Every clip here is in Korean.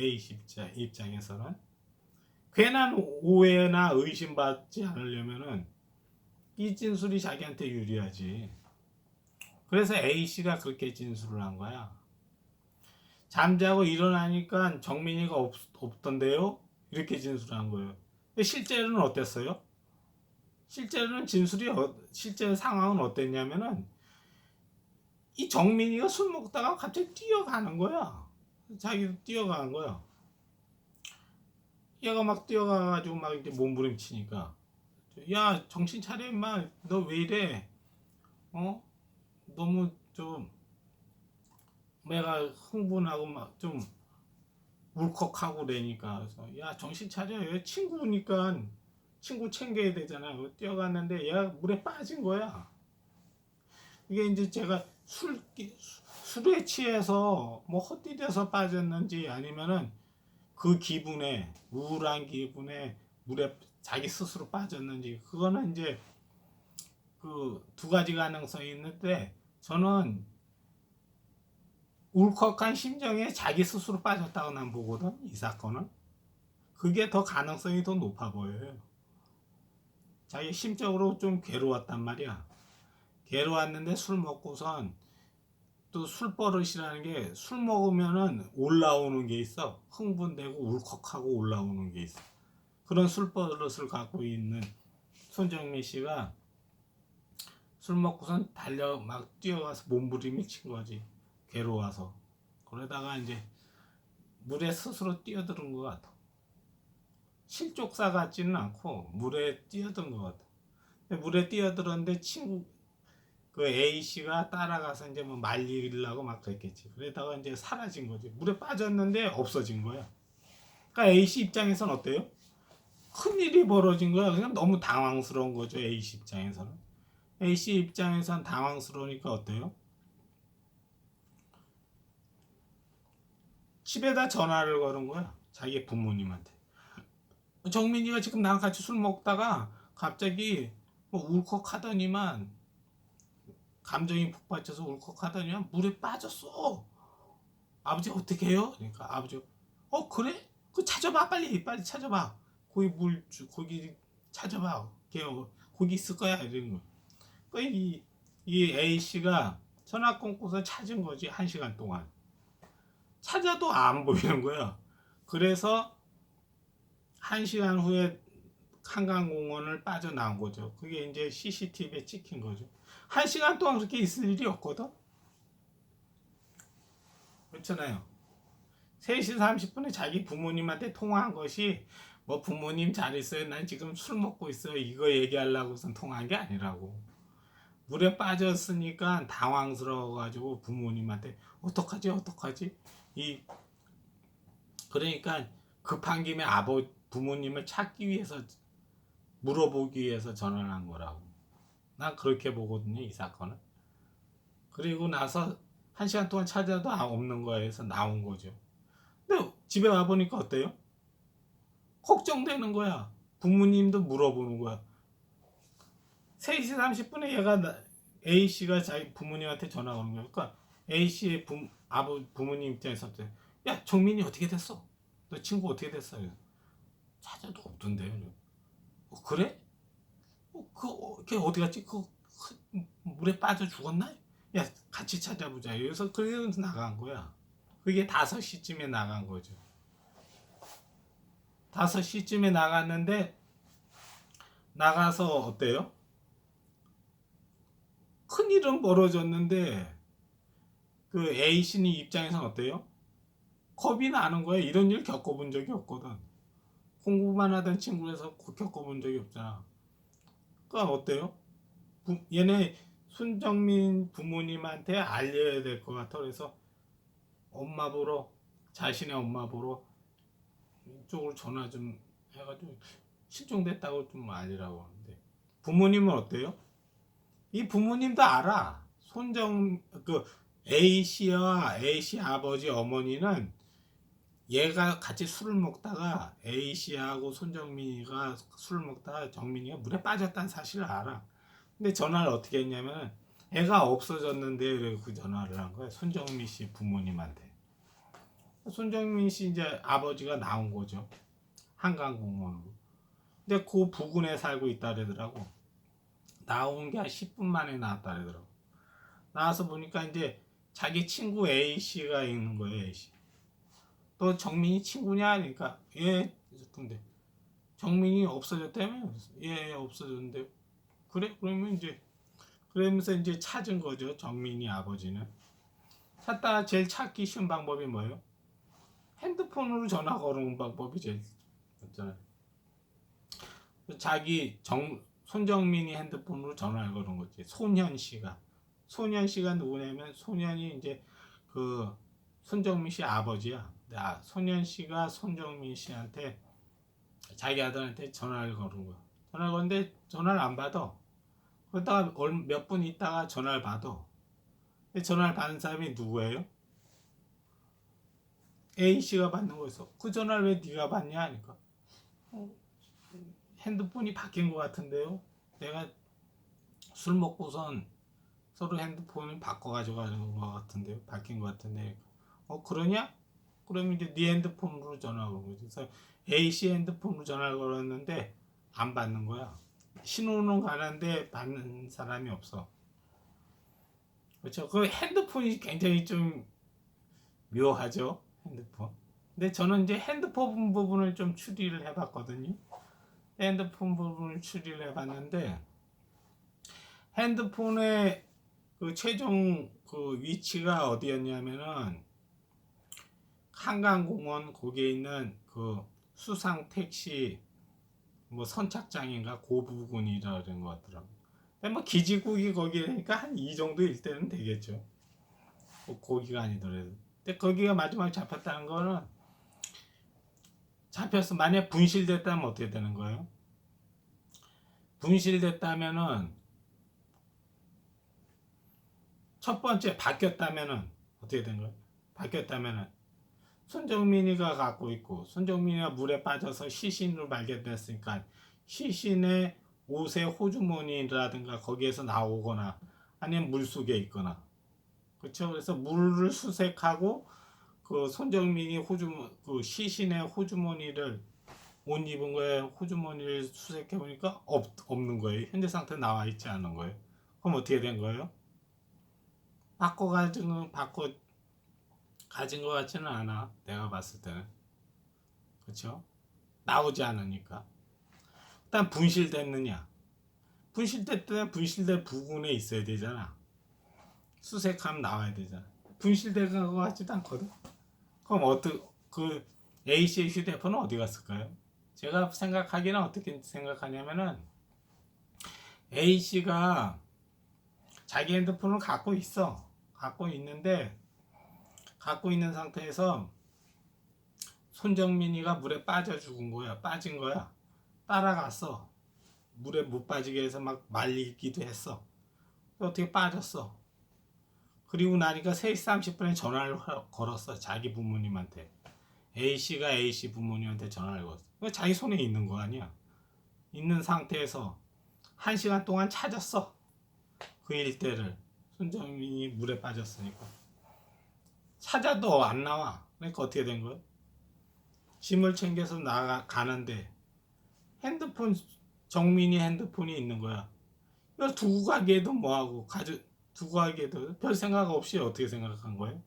A씨 입장에서는 괜한 오해나 의심받지 않으려면은 이 진술이 자기한테 유리하지. 그래서 A씨가 그렇게 진술을 한 거야. 잠자고 일어나니까 정민이가 없던데요? 이렇게 진술한 거예요. 근데 실제로는 어땠어요? 실제로는 실제 상황은 어땠냐면은 이 정민이가 술 먹다가 갑자기 뛰어가는 거야. 자기도 뛰어가는 거야. 얘가 막 뛰어가가지고 막 이제 몸부림치니까 야 정신 차려 임마 너 왜 이래 어 너무 좀 내가 흥분하고 막 좀 울컥하고 그러니까 그래서 야 정신 차려 얘 친구니까 친구 챙겨야 되잖아. 뛰어갔는데 얘가 물에 빠진 거야. 이게 이제 제가 술에 취해서 뭐 헛디뎌서 빠졌는지 아니면은 그 기분에 우울한 기분에 물에 자기 스스로 빠졌는지 그거는 이제 그 두 가지 가능성이 있는데 저는 울컥한 심정에 자기 스스로 빠졌다고 난 보거든. 이 사건은 그게 더 가능성이 더 높아 보여요. 자기 심적으로 좀 괴로웠단 말이야. 괴로웠는데 술 먹고선 또 술버릇이라는 게 술 먹으면은 올라오는 게 있어. 흥분되고 울컥하고 올라오는 게 있어. 그런 술버릇을 갖고 있는 손정민 씨가 술 먹고선 달려 막 뛰어가서 몸부림이 친 거지. 괴로워서. 그러다가 이제 물에 스스로 뛰어드는 것 같아. 실족사 같지는 않고 물에 뛰어든 것 같아. 물에 뛰어들었는데 친구 그 A 씨가 따라가서 이제 뭐 말리려고 막 그랬겠지. 그러다가 이제 사라진 거지. 물에 빠졌는데 없어진 거야. 그러니까 A 씨 입장에서는 어때요? 큰일이 벌어진 거야. 그냥 너무 당황스러운 거죠. A 씨 입장에서는. A 씨 입장에선 당황스러우니까 어때요? 집에다 전화를 걸은 거야. 자기 부모님한테. 정민이가 지금 나랑 같이 술 먹다가 갑자기 뭐 울컥하더니만 감정이 북받쳐서 울컥하더니만 물에 빠졌어. 아버지 어떻게 해요? 그러니까 아버지 그래? 그 찾아봐 빨리 찾아봐. 거기 찾아봐. 거기 있을 거야 이런 거. 그러니까 이 A 씨가 전화 끊고서 찾은 거지 1시간 동안. 찾아도 안 보이는 거야. 그래서 1시간 후에 한강공원을 빠져나온 거죠. 그게 이제 CCTV에 찍힌 거죠. 1시간 동안 그렇게 있을 일이 없거든. 그렇잖아요. 3시 30분에 자기 부모님한테 통화한 것이 뭐 부모님 잘 있어요. 난 지금 술 먹고 있어요. 이거 얘기하려고선 통화한 게 아니라고. 물에 빠졌으니까 당황스러워가지고 부모님한테 어떡하지? 이 그러니까 급한 김에 부모님을 찾기 위해서 물어보기 위해서 전화를 한 거라고. 난 그렇게 보거든요, 이 사건은. 그리고 나서 1시간 동안 찾아도 없는 거에서 나온 거죠. 근데 집에 와보니까 어때요? 걱정되는 거야. 부모님도 물어보는 거야. 3시 30분에 A씨가 자기 부모님한테 전화 오는 거야. 그러니까 A씨의 부모님 입장에서 야, 정민이 어떻게 됐어? 너 친구 어떻게 됐어? 찾아도 없던데요. 그래? 걔 어디 갔지? 물에 빠져 죽었나? 야, 같이 찾아보자. 그래서 나간 거야. 그게 5시쯤에 나간 거죠. 5시쯤에 나갔는데 나가서 어때요? 큰일은 벌어졌는데 그 A씨는 입장에서는 어때요? 겁이 나는 거야. 이런 일 겪어본 적이 없거든. 공부만 하던 친구에서 겪어본 적이 없잖아. 그러니까 어때요? 얘네 손정민 부모님한테 알려야 될 것 같아. 그래서 자신의 엄마 보러 이쪽으로 전화 좀 해가지고 실종됐다고 좀 알리라고 하는데 부모님은 어때요? 이 부모님도 알아. A씨와 A씨 아버지 어머니는 얘가 같이 술을 먹다가 A씨하고 손정민이가 술을 먹다가 정민이가 물에 빠졌다는 사실을 알아. 근데 전화를 어떻게 했냐면 애가 없어졌는데 그 전화를 한 거야. 손정민 씨 부모님한테. 손정민 씨 이제 아버지가 나온 거죠. 한강공원으로. 근데 그 부근에 살고 있다 그러더라고. 나온 게 한 10분 만에 나왔다 그러더라고. 나와서 보니까 이제 자기 친구 A 씨가 있는 거예요. A 씨. 또 정민이 친구냐? 그러니까 예. 근데 정민이 없어졌다며? 예, 없어졌는데. 그래? 그러면 이제 그러면서 이제 찾은 거죠. 정민이 아버지는. 찾다가 제일 찾기 쉬운 방법이 뭐예요? 핸드폰으로 전화 거는 방법이 제일 없잖아요. 자기 손정민이 핸드폰으로 전화를 거는 거지. 소년 씨가. 소년 씨가 누구냐면 소년이 이제 그 손정민 씨 아버지야. 소년 씨가 손정민 씨한테 자기 아들한테 전화를 거는 거야. 전화를 거는데 전화를 안 받아. 그러다가 몇 분 있다가 전화를 받아. 전화를 받는 사람이 누구예요? A 씨가 받는 거였어. 그 전화를 왜 네가 받냐 하니까 핸드폰이 바뀐 것 같은데요. 내가 술 먹고선 서로 핸드폰을 바꿔가지고 가는 것 같은데요. 바뀐 것 같은데. 그러냐? 그러면 이제 네 핸드폰으로 전화가 온 거지. 그래서 A 씨 핸드폰으로 전화를 걸었는데 안 받는 거야. 신호는 가는데 받는 사람이 없어. 그렇죠. 그 핸드폰이 굉장히 좀 묘하죠. 핸드폰. 근데 저는 이제 핸드폰 부분을 좀 추리를 해봤거든요. 핸드폰 부분을 추리를 해봤는데 핸드폰의 그 최종 그 위치가 어디였냐면은 한강공원 거기에 있는 그 수상 택시 뭐 선착장인가 그 부분이라 그런 것 같더라고. 근데 뭐 기지국이 거기니까 한 이 정도 일 때는 되겠죠. 거기가 아니더라도. 근데 거기가 마지막에 잡혔다는 거는 잡혔어. 만약 분실됐다면 어떻게 되는 거예요? 분실됐다면은 첫 번째 바뀌었다면은 어떻게 된 거예요? 바뀌었다면은 손정민이가 갖고 있고 손정민이가 물에 빠져서 시신으로 발견됐으니까 시신의 옷의 호주머니라든가 거기에서 나오거나 아니면 물속에 있거나 그렇죠. 그래서 물을 수색하고 그 손정민이 그 시신의 호주머니를 옷 입은 거에 호주머니를 수색해 보니까 없는 거예요. 현재 상태 나와 있지 않은 거예요. 그럼 어떻게 된 거예요? 바꿔 가진 것 같지는 않아. 내가 봤을 때는. 그렇죠? 나오지 않으니까. 일단 분실됐느냐? 분실됐다면 분실된 부분에 있어야 되잖아. 수색하면 나와야 되잖아. 분실된 것 같지도 않거든. 그럼 그 A씨의 휴대폰은 어디 갔을까요? 제가 생각하기는 어떻게 생각하냐면은 A씨가 자기 핸드폰을 갖고 있어. 갖고 있는데 갖고 있는 상태에서 손정민이가 물에 빠져 죽은 거야. 빠진 거야. 따라갔어. 물에 못 빠지게 해서 막 말리기도 했어. 어떻게 빠졌어. 그리고 나니까 3시 30분에 전화를 걸었어. 자기 부모님한테. A씨가 A씨 부모님한테 전화를 걸었어. 자기 손에 있는 거 아니야. 있는 상태에서 1시간 동안 찾았어. 그 일대를. 손정민이 물에 빠졌으니까. 찾아도 안 나와. 그러니까 어떻게 된 거야? 짐을 챙겨서 가는데 정민이 핸드폰이 있는 거야. 이걸 두고 가기에도 뭐하고 두고 가기에도 별 생각 없이 어떻게 생각한 거예요?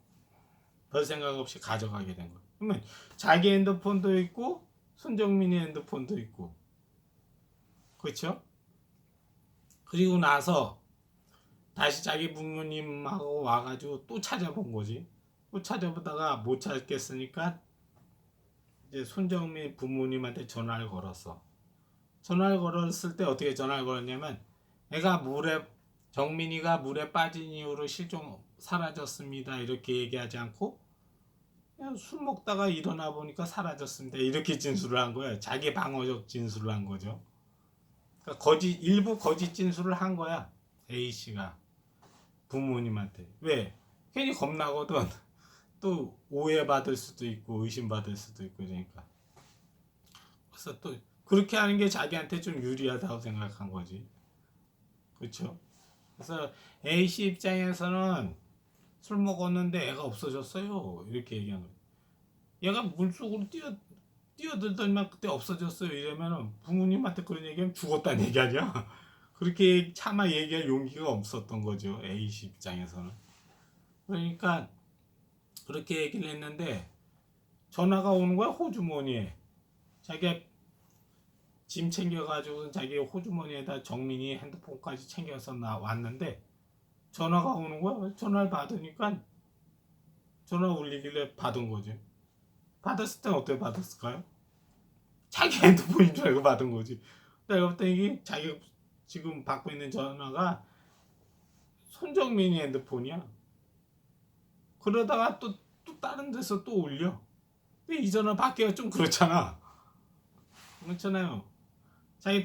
별 생각 없이 가져가게 된 거예요. 그러면 자기 핸드폰도 있고 손정민이 핸드폰도 있고 그렇죠? 그리고 나서 다시 자기 부모님하고 와가지고 또 찾아본 거지. 또 찾아보다가 못 찾겠으니까 이제 손정민 부모님한테 전화를 걸었어. 전화를 걸었을 때 어떻게 전화를 걸었냐면 정민이가 물에 빠진 이후로 사라졌습니다. 이렇게 얘기하지 않고 그냥 술 먹다가 일어나 보니까 사라졌습니다. 이렇게 진술을 한 거예요. 자기 방어적 진술을 한 거죠. 그러니까 일부 거짓 진술을 한 거야. A씨가 부모님한테. 왜? 괜히 겁나거든. 또 오해받을 수도 있고 의심받을 수도 있고 그러니까. 그래서 또 그렇게 하는 게 자기한테 좀 유리하다고 생각한 거지. 그렇죠? 그래서 A씨 입장에서는 술 먹었는데 애가 없어졌어요. 이렇게 얘기한 거예요. 얘가 물속으로 뛰어들더니만 그때 없어졌어요. 이러면은 부모님한테 그런 얘기하면 죽었다는 얘기 아니야? 그렇게 차마 얘기할 용기가 없었던 거죠. A씨 입장에서는. 그러니까 그렇게 얘기를 했는데 전화가 오는 거야. 호주머니에. 자기가 짐 챙겨가지고 자기 호주머니에다 정민이 핸드폰까지 챙겨서 왔는데 전화가 오는 거야. 전화를 받으니까 전화 울리길래 받은 거지. 받았을 땐 어떻게 받았을까요? 자기 핸드폰인 줄 알고 받은 거지. 내가 볼 때 이게 자기가 지금 받고 있는 전화가 손정민이 핸드폰이야. 그러다가 또 다른 데서 또 울려. 근데 이 전화 받기가 좀 그렇잖아. 그렇잖아요. 자기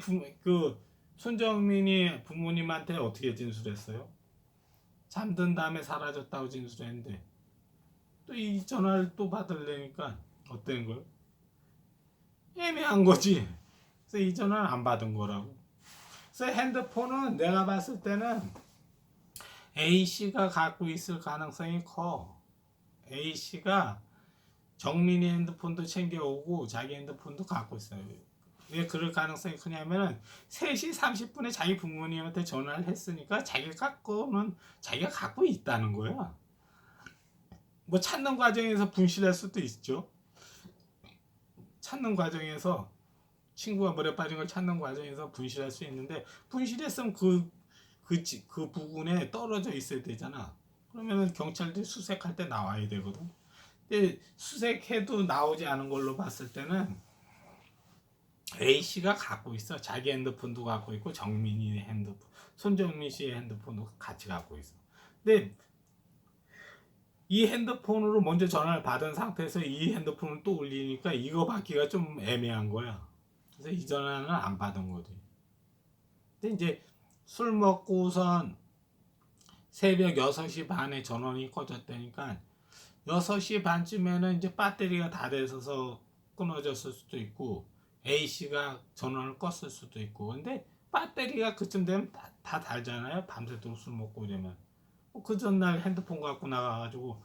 손정민이 부모님한테 어떻게 진술했어요? 잠든 다음에 사라졌다고 진술했는데 또 이 전화를 또 받으려니까 어떤 거예요? 애매한 거지. 그래서 이 전화는 안 받은 거라고. 그래서 핸드폰은 내가 봤을 때는 A씨가 갖고 있을 가능성이 커. A씨가 정민이 핸드폰도 챙겨오고 자기 핸드폰도 갖고 있어요. 왜 그럴 가능성이 크냐면은 3시 30분에 자기 부모님한테 전화를 했으니까 자기가 갖고 있다는 거야. 뭐 찾는 과정에서 분실할 수도 있죠. 찾는 과정에서 친구가 물에 빠진 걸 찾는 과정에서 분실할 수 있는데 분실했으면 그 부근에 떨어져 있어야 되잖아. 그러면 경찰들이 수색할 때 나와야 되거든. 근데 수색해도 나오지 않은 걸로 봤을 때는 A씨가 갖고 있어. 자기 핸드폰도 갖고 있고 정민이 핸드폰, 손정민 씨의 핸드폰도 같이 갖고 있어. 근데 이 핸드폰으로 먼저 전화를 받은 상태에서 이 핸드폰을 또 올리니까 이거 받기가 좀 애매한 거야. 그래서 이 전화는 안 받은 거지. 근데 이제 술 먹고선 새벽 6시 반에 전원이 꺼졌다니까 6시 반쯤에는 이제 배터리가 다 돼서 끊어졌을 수도 있고 A씨가 전원을 껐을 수도 있고 근데 배터리가 그쯤 되면 다 달잖아요. 밤새도록 술 먹고 이러면 그 전날 핸드폰 갖고 나가가지고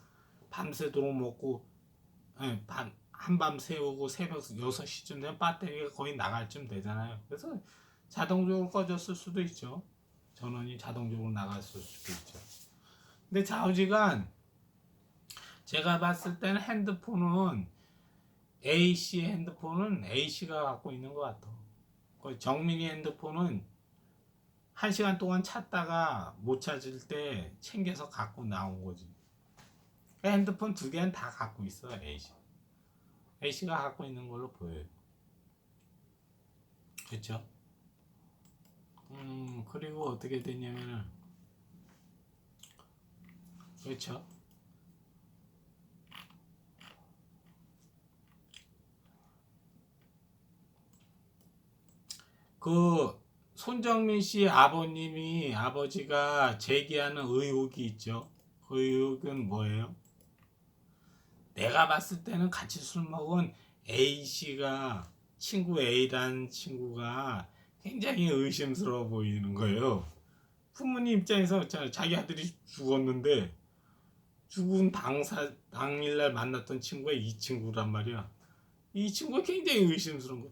밤새도록 먹고 한밤 새우고 새벽 6시쯤 되면 배터리가 거의 나갈 쯤 되잖아요. 그래서 자동적으로 꺼졌을 수도 있죠. 전원이 자동적으로 나갔을 수도 있죠. 근데 좌우지간 제가 봤을 때는 A씨의 핸드폰은 A씨가 갖고 있는 것 같아. 정민이 핸드폰은 1시간 동안 찾다가 못 찾을 때 챙겨서 갖고 나온 거지. 핸드폰 2개는 다 갖고 있어. A씨가 갖고 있는 걸로 보여요. 그렇죠? 그리고 어떻게 됐냐면은 그렇죠? 그 손정민 씨 아버지가 제기하는 의혹이 있죠. 그 의혹은 뭐예요? 내가 봤을 때는 같이 술 먹은 A씨가 친구 A라는 친구가 굉장히 의심스러워 보이는 거예요. 부모님 입장에서 자기 아들이 죽었는데 죽은 당일날 만났던 친구가 이 친구란 말이야. 이 친구가 굉장히 의심스러운 거야.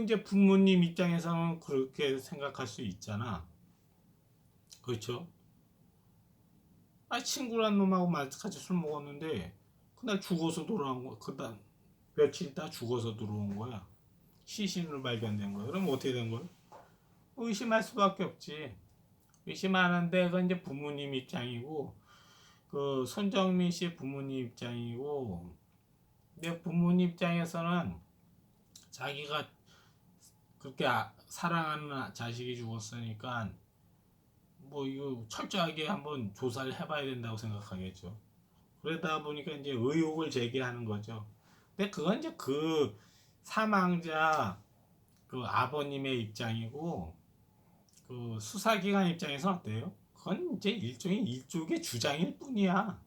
이제 부모님 입장에서는 그렇게 생각할 수 있잖아. 그렇죠? 친구란 놈하고 같이 술 먹었는데 그날 죽어서 돌아온 거야. 그다음 며칠 있다 죽어서 들어온 거야. 시신으로 발견된 거야. 그럼 어떻게 된 거야? 의심할 수밖에 없지. 의심하는데 그건 이제 부모님 입장이고 그 손정민 씨 부모님 입장이고 내 부모님 입장에서는 자기가 그렇게 사랑하는 자식이 죽었으니까 뭐 이거 철저하게 한번 조사를 해봐야 된다고 생각하겠죠. 그러다 보니까 이제 의혹을 제기하는 거죠. 근데 그건 이제 그 사망자 그 아버님의 입장이고 그 수사기관 입장에서 어때요? 그건 이제 일종의 주장일 뿐이야.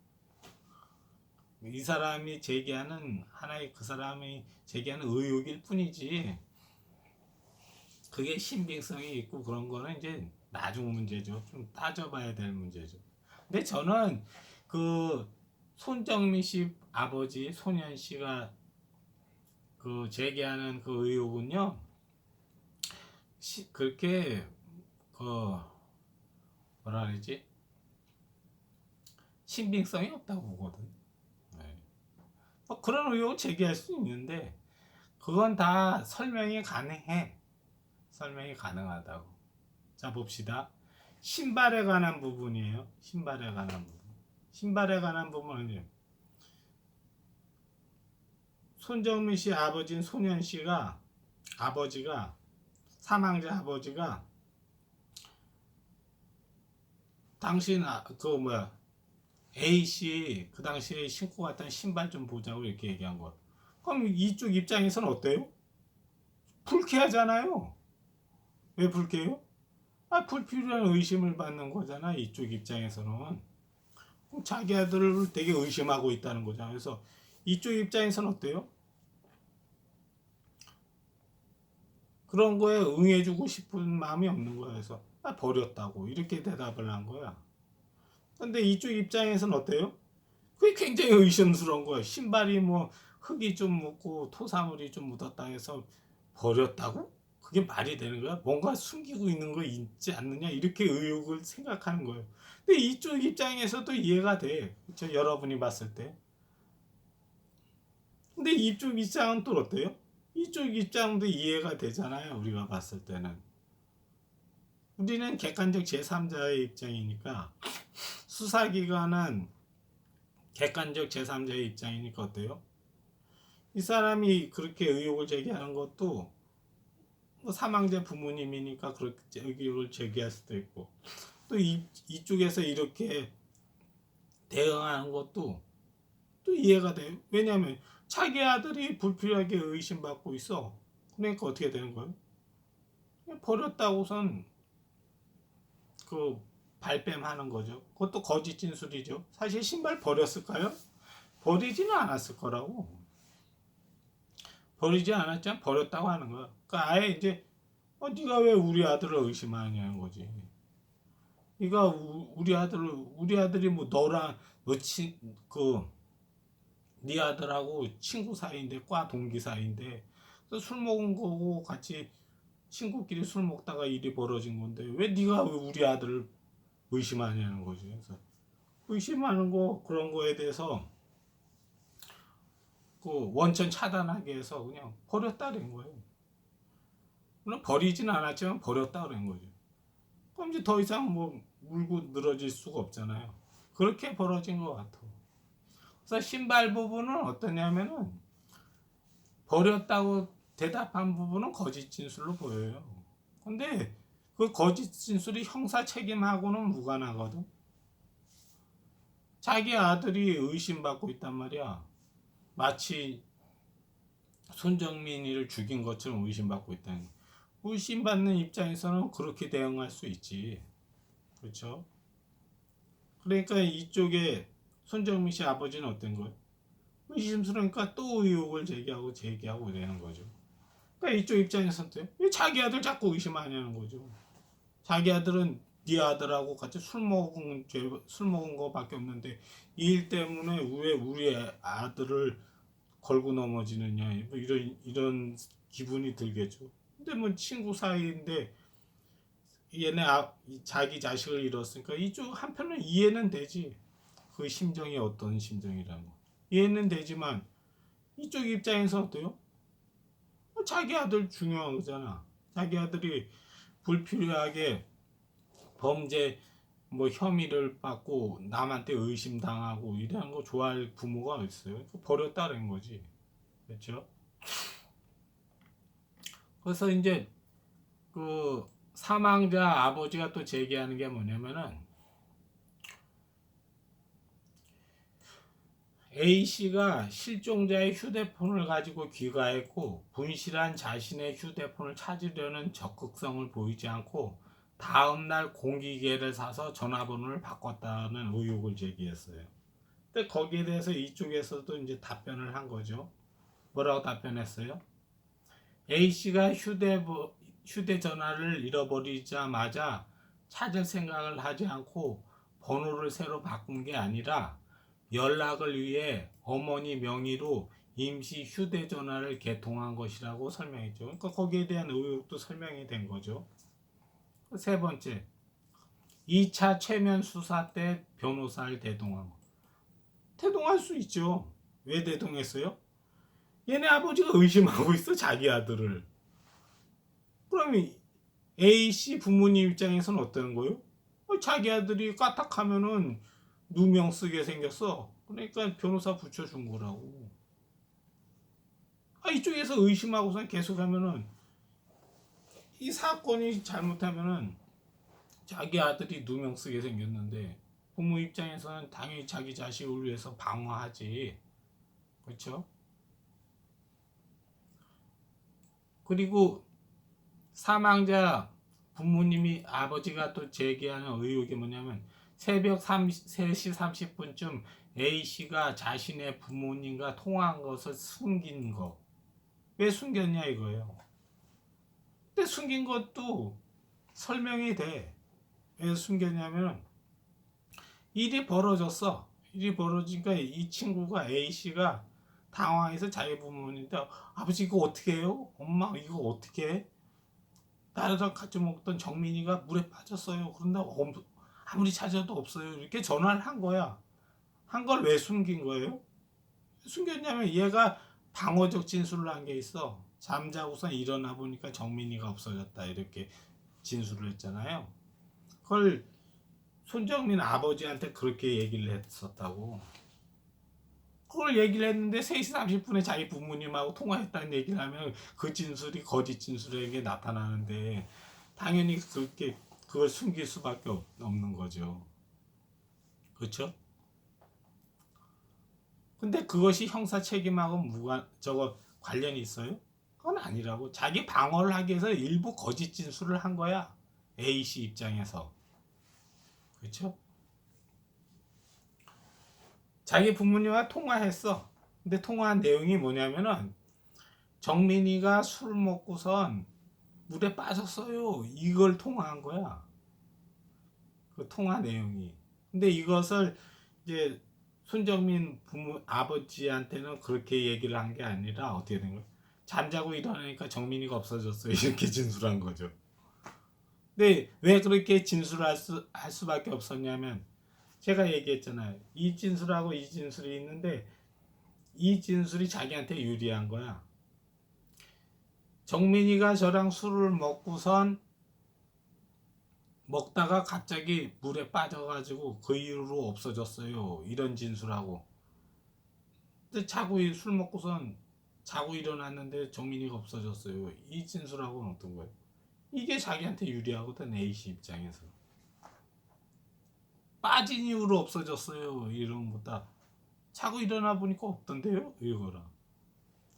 이 사람이 제기하는 하나의 그 사람이 제기하는 의혹일 뿐이지. 그게 신빙성이 있고 그런 거는 이제 나중 문제죠. 좀 따져봐야 될 문제죠. 근데 저는 그 손정민 씨 아버지 손현 씨가 그 제기하는 그 의혹은요, 그렇게 그 뭐라 그러지, 신빙성이 없다고 보거든. 네. 뭐 그런 의혹을 제기할 수 있는데 그건 다 설명이 가능해. 설명이 가능하다고. 자, 봅시다. 신발에 관한 부분이에요. 신발에 관한 부분. 신발에 관한 부분은 손정민 씨 아버지인 손현 씨가, 아버지가, 사망자 아버지가 당신 그 뭐야, A 씨 그 당시에 신고 갔던 신발 좀 보자고 이렇게 얘기한 거야. 그럼 이쪽 입장에서는 어때요? 불쾌하잖아요. 왜 불쾌해요? 불필요한 의심을 받는 거잖아. 이쪽 입장에서는. 그럼 자기 아들을 되게 의심하고 있다는 거잖아. 그래서 이쪽 입장에서는 어때요? 그런 거에 응해주고 싶은 마음이 없는 거야. 그래서 버렸다고 이렇게 대답을 한 거야. 근데 이쪽 입장에서는 어때요? 그게 굉장히 의심스러운 거야. 신발이 뭐 흙이 좀 묻고 토사물이 좀 묻었다 해서 버렸다고? 그게 말이 되는 거야? 뭔가 숨기고 있는 거 있지 않느냐? 이렇게 의혹을 생각하는 거예요. 근데 이쪽 입장에서도 이해가 돼. 그렇죠? 여러분이 봤을 때. 근데 이쪽 입장은 또 어때요? 이쪽 입장도 이해가 되잖아요. 우리가 봤을 때는. 우리는 객관적 제3자의 입장이니까, 수사기관은 객관적 제3자의 입장이니까 어때요? 이 사람이 그렇게 의혹을 제기하는 것도 뭐 사망자 부모님이니까 그렇게 의혹을 제기할 수도 있고, 또 이쪽에서 이렇게 대응하는 것도 또 이해가 돼요. 왜냐하면 자기 아들이 불필요하게 의심받고 있어. 그러니까 어떻게 되는 거예요? 버렸다고선 그 발뺌하는 거죠. 그것도 거짓 진술이죠. 사실 신발 버렸을까요? 버리지는 않았을 거라고. 버리지 않았지만 버렸다고 하는 거야. 그러니까 아예 이제 네가 왜 우리 아들을 의심하냐는 거지. 네가 우리 아들이 뭐 너랑 네 아들하고 친구 사이인데, 과 동기 사이인데 술 먹은 거고 같이 친구끼리 술 먹다가 일이 벌어진 건데 왜 네가 왜 우리 아들을 의심하냐는 거지. 그래서 의심하는 거, 그런 거에 대해서 그 원천 차단하기 위해서 그냥 버렸다는 거예요. 물론 버리진 않았지만 버렸다는 거죠. 그럼 이제 더 이상 뭐 물고 늘어질 수가 없잖아요. 그렇게 벌어진 것 같아. 그래서 신발 부분은 어떠냐면은 버렸다고 대답한 부분은 거짓 진술로 보여요. 근데 그 거짓 진술이 형사 책임하고는 무관하거든. 자기 아들이 의심받고 있단 말이야. 마치 손정민이를 죽인 것처럼 의심받고 있다는. 의심받는 입장에서는 그렇게 대응할 수 있지. 그렇죠? 그러니까 이쪽에 손정민 씨 아버지는 어떤 거예요? 의심스러우니까 또 의혹을 제기하고 되는 거죠. 그러니까 이쪽 입장에서는 왜 자기 아들 자꾸 의심하냐는 거죠. 자기 아들은 네 아들하고 같이 술 먹은 거밖에 없는데 이 일 때문에 왜 우리 아들을 걸고 넘어지느냐, 뭐 이런 기분이 들겠죠. 근데 뭐 친구 사이인데 얘네 자기 자식을 잃었으니까 이쪽 한편은 이해는 되지. 그 심정이 어떤 심정이라는 거 이해는 되지만 이쪽 입장에서 어때요? 자기 아들 중요한 거잖아. 자기 아들이 불필요하게 범죄 뭐 혐의를 받고 남한테 의심당하고 이런 거 좋아할 부모가 있어요. 버렸다는 거지. 그렇죠? 그래서 이제 그 사망자 아버지가 또 제기하는 게 뭐냐면은 A씨가 실종자의 휴대폰을 가지고 귀가했고 분실한 자신의 휴대폰을 찾으려는 적극성을 보이지 않고 다음날 공기계를 사서 전화번호를 바꿨다는 의혹을 제기했어요. 근데 거기에 대해서 이쪽에서도 이제 답변을 한 거죠. 뭐라고 답변했어요? A씨가 휴대전화를 잃어버리자마자 찾을 생각을 하지 않고 번호를 새로 바꾼 게 아니라 연락을 위해 어머니 명의로 임시 휴대전화를 개통한 것이라고 설명했죠. 그러니까 거기에 대한 의혹도 설명이 된 거죠. 세 번째, 2차 최면 수사 때 변호사를 대동한 거. 대동할 수 있죠. 왜 대동했어요? 얘네 아버지가 의심하고 있어, 자기 아들을. 그러면 A씨 부모님 입장에서는 어떠는 거예요? 자기 아들이 까딱하면은 누명 쓰게 생겼어. 그러니까 변호사 붙여준 거라고. 이쪽에서 의심하고선 계속하면은 이 사건이 잘못하면은 자기 아들이 누명 쓰게 생겼는데 부모 입장에서는 당연히 자기 자식을 위해서 방어하지. 그렇죠? 그리고 사망자 부모님이 아버지가 또 제기하는 의혹이 뭐냐면 새벽 3시 30분쯤 A씨가 자신의 부모님과 통화한 것을 숨긴 거. 왜 숨겼냐 이거예요. 근데 숨긴 것도 설명이 돼. 왜 숨겼냐면 일이 벌어졌어. 일이 벌어지니까 이 친구가 A씨가 당황해서 자기 부모님한테 아버지 이거 어떻게 해요? 엄마 이거 어떻게 해? 나랑 같이 먹던 정민이가 물에 빠졌어요. 그런다 아무리 찾아도 없어요. 이렇게 전화를 한 거야. 한 걸 왜 숨긴 거예요? 숨겼냐면 얘가 방어적 진술을 한 게 있어. 잠자고서 일어나 보니까 정민이가 없어졌다 이렇게 진술을 했잖아요. 그걸 손정민 아버지한테 그렇게 얘기를 했었다고. 그걸 얘기를 했는데 3시 30분에 자기 부모님하고 통화했다는 얘기를 하면 그 진술이 거짓 진술에게 나타나는데 당연히 그렇게 그걸 숨길 수밖에 없는 거죠. 그렇죠? 근데 그것이 형사 책임하고 관련이 있어요? 그건 아니라고. 자기 방어를 하기 위해서 일부 거짓 진술을 한 거야. A씨 입장에서. 그렇죠? 자기 부모님과 통화했어. 근데 통화한 내용이 뭐냐면은 정민이가 술 먹고선 물에 빠졌어요. 이걸 통화한 거야. 그 통화 내용이. 근데 이것을 이제 손정민 부모 아버지한테는 그렇게 얘기를 한 게 아니라 어떻게 된 거야? 잠자고 일어나니까 정민이가 없어졌어요. 이렇게 진술한 거죠. 근데 왜 그렇게 할 수밖에 없었냐면 제가 얘기했잖아요. 이 진술하고 이 진술이 있는데 이 진술이 자기한테 유리한 거야. 정민이가 저랑 술을 먹다가 갑자기 물에 빠져가지고 그 이후로 없어졌어요. 이런 진술하고. 근데 술 먹고선 자고 일어났는데 정민이가 없어졌어요. 이 진술하고는 어떤 거예요? 이게 자기한테 유리하거든, A씨 입장에서. 빠진 이후로 없어졌어요. 이런 거다. 자고 일어나 보니까 없던데요? 이거라.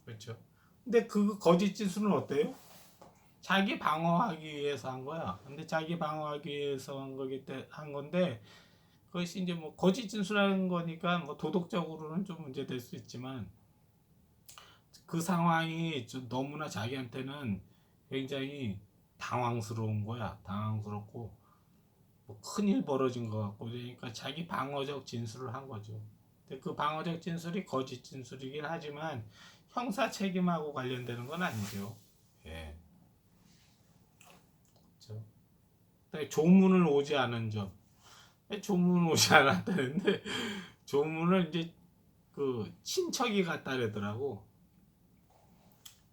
그렇죠? 근데 그 거짓 진술은 어때요? 자기 방어하기 위해서 한 거야. 근데 자기 방어하기 위해서 한 건데 그것이 이제 뭐 거짓 진술하는 거니까 뭐 도덕적으로는 좀 문제될 수 있지만 그 상황이 좀 너무나 자기한테는 굉장히 당황스러운 거야. 당황스럽고 뭐 큰일 벌어진 것 같고 그러니까 자기 방어적 진술을 한 거죠. 근데 그 방어적 진술이 거짓 진술이긴 하지만 형사 책임하고 관련되는 건 아니죠. 예. 그렇죠. 조문을 오지 않은 점. 조문을 오지 않았다는데 조문을 이제 그 친척이 갖다 대더라고.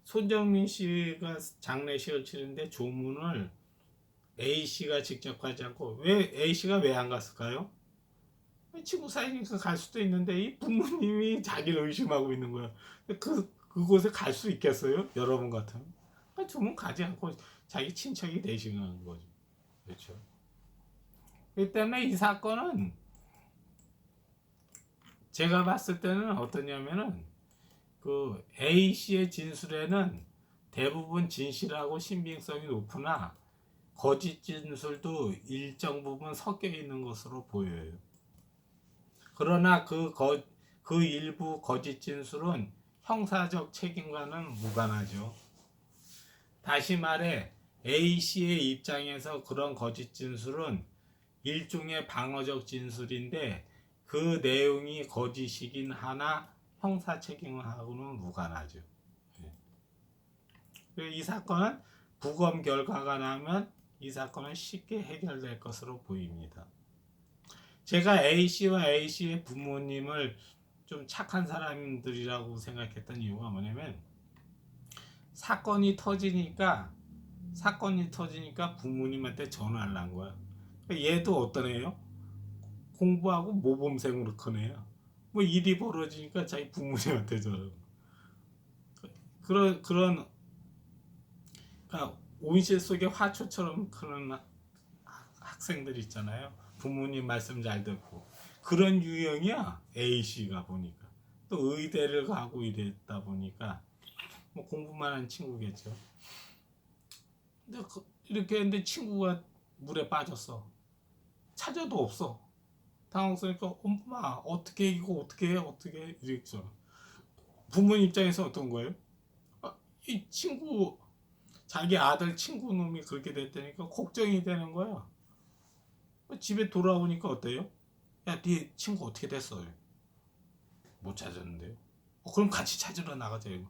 손정민 씨가 장례식을 치는데 조문을 A 씨가 직접 가지 않고 왜 A 씨가 왜 안 갔을까요? 친구 사이니까 갈 수도 있는데 이 부모님이 자기를 의심하고 있는 거야. 그곳에 갈 수 있겠어요? 여러분 같으면 조문 가지 않고 자기 친척이 대신하는 거죠. 그렇죠. 그 때문에 이 사건은 제가 봤을 때는 어떠냐면은 그 A 씨의 진술에는 대부분 진실하고 신빙성이 높으나 거짓 진술도 일정 부분 섞여 있는 것으로 보여요. 그러나 그 일부 거짓 진술은 형사적 책임과는 무관하죠. 다시 말해 A씨의 입장에서 그런 거짓 진술은 일종의 방어적 진술인데 그 내용이 거짓이긴 하나 형사 책임하고는 무관하죠. 이 사건은 부검 결과가 나면 이 사건은 쉽게 해결될 것으로 보입니다. 제가 A씨와 A씨의 부모님을 좀 착한 사람들이라고 생각했던 이유가 뭐냐면 사건이 터지니까 부모님한테 전화를 한 거야. 얘도 어떤 애요? 공부하고 모범생으로 큰 애야. 뭐 일이 벌어지니까 자기 부모님한테 전화. 그런 그러니까 온실 속의 화초처럼 크는 학생들 있잖아요. 부모님 말씀 잘 듣고 그런 유형이야. A씨가 보니까 또 의대를 가고 이랬다 보니까 뭐 공부만 한 친구겠죠. 근데 이렇게 했는데 친구가 물에 빠졌어. 찾아도 없어. 당황스러니까 엄마 어떻게 이거 어떻게 해 어떻게 이랬죠. 부모님 입장에서 어떤 거예요? 이 친구 자기 아들 친구 놈이 그렇게 됐다니까 걱정이 되는 거야. 집에 돌아오니까 어때요? 야, 네 친구 어떻게 됐어? 못 찾았는데요. 그럼 같이 찾으러 나가자. 이거.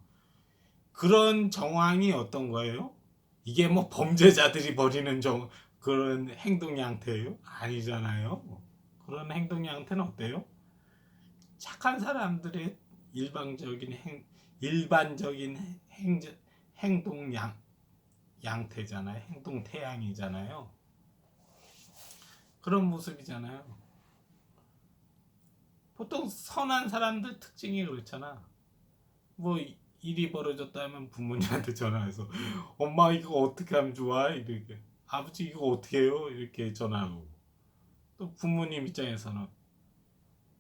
그런 정황이 어떤 거예요? 이게 뭐 범죄자들이 벌이는 그런 행동 양태예요? 아니잖아요. 그런 행동 양태는 어때요? 착한 사람들의 일반적인 행동 양태잖아요. 행동 태양이잖아요. 그런 모습이잖아요. 보통 선한 사람들 특징이 그렇잖아. 뭐 일이 벌어졌다면 부모님한테 전화해서 엄마 이거 어떻게 하면 좋아? 이렇게 아버지 이거 어떻게 해요? 이렇게 전화하고 또 부모님 입장에서는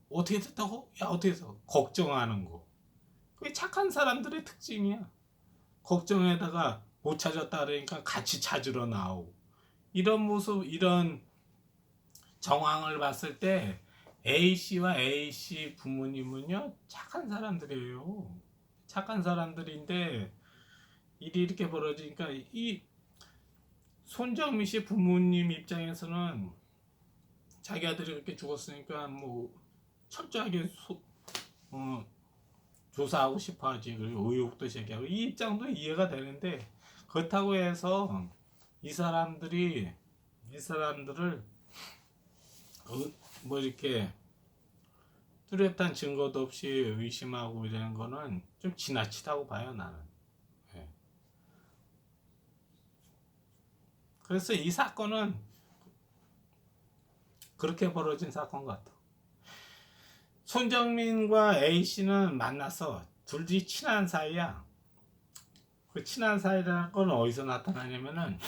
어떻게 됐다고? 야 어떻게 해서 걱정하는 거. 그게 착한 사람들의 특징이야. 걱정에다가 못 찾았다 그러니까 같이 찾으러 나오고 이런 모습 이런 정황을 봤을 때 A씨와 A씨 부모님은요 착한 사람들이에요. 착한 사람들인데 일이 이렇게 벌어지니까 이 손정민 씨 부모님 입장에서는 자기 아들이 그렇게 죽었으니까 뭐 철저하게 조사하고 싶어하지. 그리고 의혹도 제기하고 이 입장도 이해가 되는데 그렇다고 해서 이 사람들을 뭐 이렇게 뚜렷한 증거도 없이 의심하고 이러는 거는 좀 지나치다고 봐요 나는. 네. 그래서 이 사건은 그렇게 벌어진 사건 같아. 손정민과 A씨는 만나서 둘이 친한 사이야. 그 친한 사이라는 건 어디서 나타나냐면은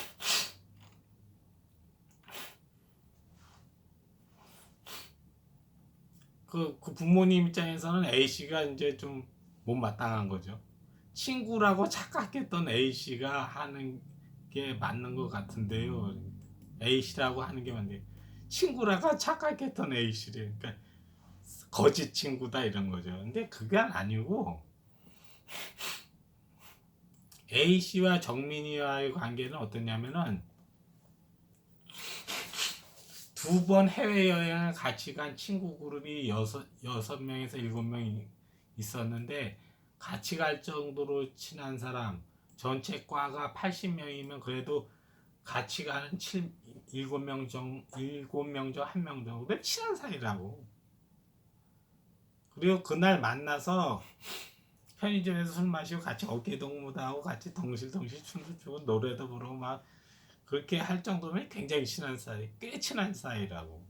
그 부모님 입장에서는 A씨가 이제 좀 못마땅한 거죠. 친구라고 착각했던 A씨가 하는 게 맞는 것 같은데요. A씨라고 하는 게 맞는데 친구라고 착각했던 A씨래. 그러니까 거짓 친구다 이런 거죠. 근데 그게 아니고 A씨와 정민이와의 관계는 어떠냐면은 두 번 해외여행을 같이 간 친구 그룹이 6명에서 7명이 있었는데 같이 갈 정도로 친한 사람 전체 과가 80명이면 그래도 같이 가는 7명 중 1명 정도 친한 사이라고. 그리고 그날 만나서 편의점에서 술 마시고 같이 어깨동무도 하고 같이 덩실덩실 춤도 추고 노래도 부르고 막 그렇게 할 정도면 굉장히 친한 사이, 꽤 친한 사이라고.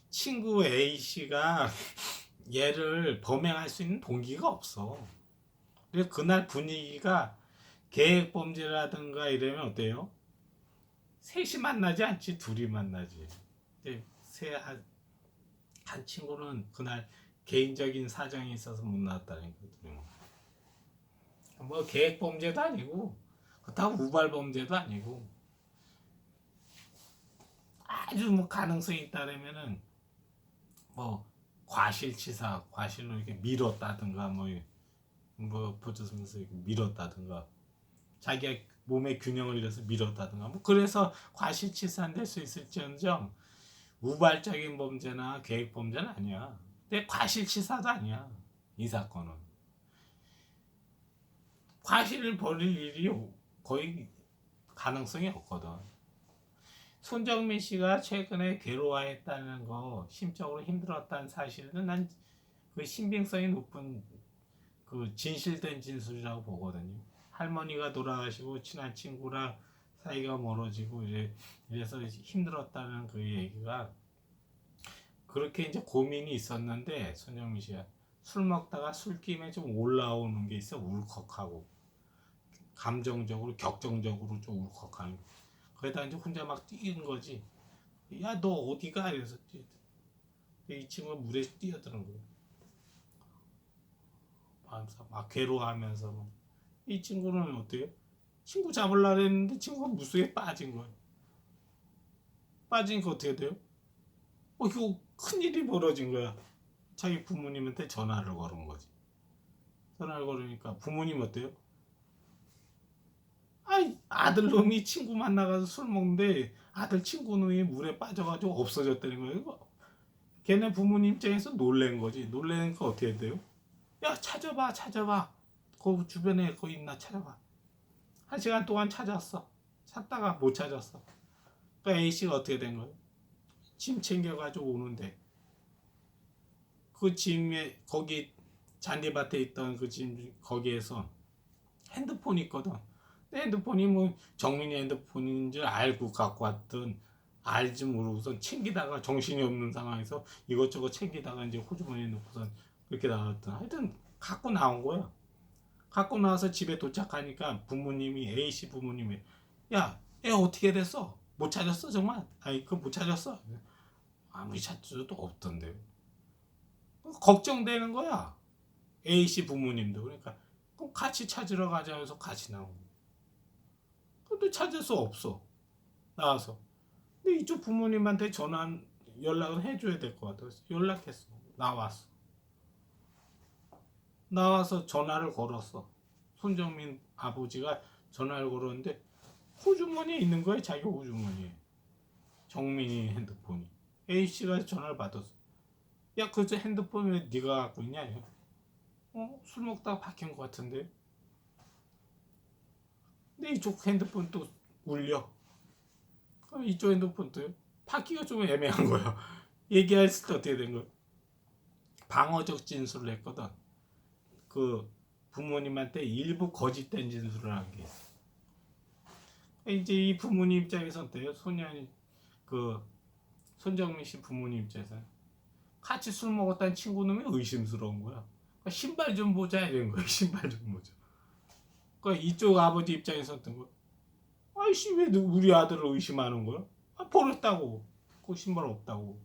친구 A씨가 얘를 범행할 수 있는 동기가 없어. 그래서 그날 분위기가 계획범죄라든가 이러면 어때요? 셋이 만나지 않지 둘이 만나지. 한 친구는 그날 개인적인 사정이 있어서 못 나왔다는 거거든요. 뭐 계획범죄도 아니고 그렇다고 우발범죄도 아니고 아주 뭐 가능성이 있다면은 뭐 과실치사, 과실로 이렇게 밀었다든가 뭐 붙여서면서 밀었다든가 자기가 몸의 균형을 잃어서 밀었다든가 뭐 그래서 과실치사는 될 수 있을지언정 우발적인 범죄나 계획 범죄는 아니야. 근데 과실치사도 아니야. 이 사건은 과실을 벌일 일이 거의 가능성이 없거든. 손정민 씨가 최근에 괴로워했다는 거, 심적으로 힘들었다는 사실은 난 그 신빙성이 높은 그 진실된 진술이라고 보거든요. 할머니가 돌아가시고 친한 친구랑 사이가 멀어지고 이래서 힘들었다는 그 얘기가 그렇게 이제 고민이 있었는데 손정민 씨가 술 먹다가 술김에 좀 올라오는 게 있어. 울컥하고 감정적으로 격정적으로 좀 울컥하는 거. 거기다 이제 혼자 막 뛰는 거지. 야 너 어디가? 이래서 이 친구가 물에 뛰어드는 거야. 막 괴로워하면서 이 친구는 어때요? 친구 잡으려고 했는데 친구가 물속에 빠진 거야. 빠지니까 어떻게 돼요? 이거 큰일이 벌어진 거야. 자기 부모님한테 전화를 걸은 거지. 전화를 걸으니까 부모님 어때요? 아들놈이 친구 만나가서 술 먹는데 아들 친구놈이 물에 빠져가지고 없어졌다는 거예요. 걔네 부모님 입장에서 놀란 거지. 놀라니까 어떻게 돼요? 야 찾아봐. 그 주변에 거 있나 찾아봐. 1시간 동안 찾았어. 찾다가 못 찾았어. 그러니까 A씨가 어떻게 된 거예요? 짐 챙겨가지고 오는데 그 짐에 거기 잔디밭에 있던 그 짐 거기에서 핸드폰이 있거든. 근데 핸드폰이 뭐 정민이 핸드폰인 줄 알고 갖고 왔던 알지 모르고선 챙기다가 정신이 없는 상황에서 이것저것 챙기다가 이제 호주머니에 넣고선 그렇게 나왔던 하여튼 갖고 나온 거야. 갖고 나와서 집에 도착하니까 부모님이 A씨 부모님이 야, 애 어떻게 됐어? 못 찾았어 정말? 아니 그거 못 찾았어. 아무리 찾아도 없던데. 걱정되는 거야. A씨 부모님도 그러니까 그럼 같이 찾으러 가자 해서 같이 나온 거야. 근데 찾을 수 없어. 나와서. 근데 이쪽 부모님한테 연락은 해줘야 될 것 같아. 연락했어. 나와서 전화를 걸었어. 손정민 아버지가 전화를 걸었는데 호주머니에 있는 거야. 자기 호주머니에. 정민이 핸드폰이. A씨가 전화를 받았어. 야, 그 핸드폰 왜 네가 갖고 있냐? 술 먹다가 박힌 것 같은데. 근데 이쪽 핸드폰 또 울려. 그럼 이쪽 핸드폰 또 받기가 좀 애매한 거야. 얘기했을 때 어떻게 된 거야? 방어적 진술을 했거든. 그 부모님한테 일부 거짓된 진술을 한 게 있어. 이제 이 부모님 입장에서 어때요? 그 손정민 씨 부모님 입장에서 같이 술 먹었다는 친구놈이 의심스러운 거야. 그러니까 신발 좀 보자 이런 거야. 신발 좀 보자. 그러니까 이쪽 아버지 입장에서 어떤 거야? 아이씨 왜 우리 아들을 의심하는 거야? 버렸다고. 그 신발 없다고.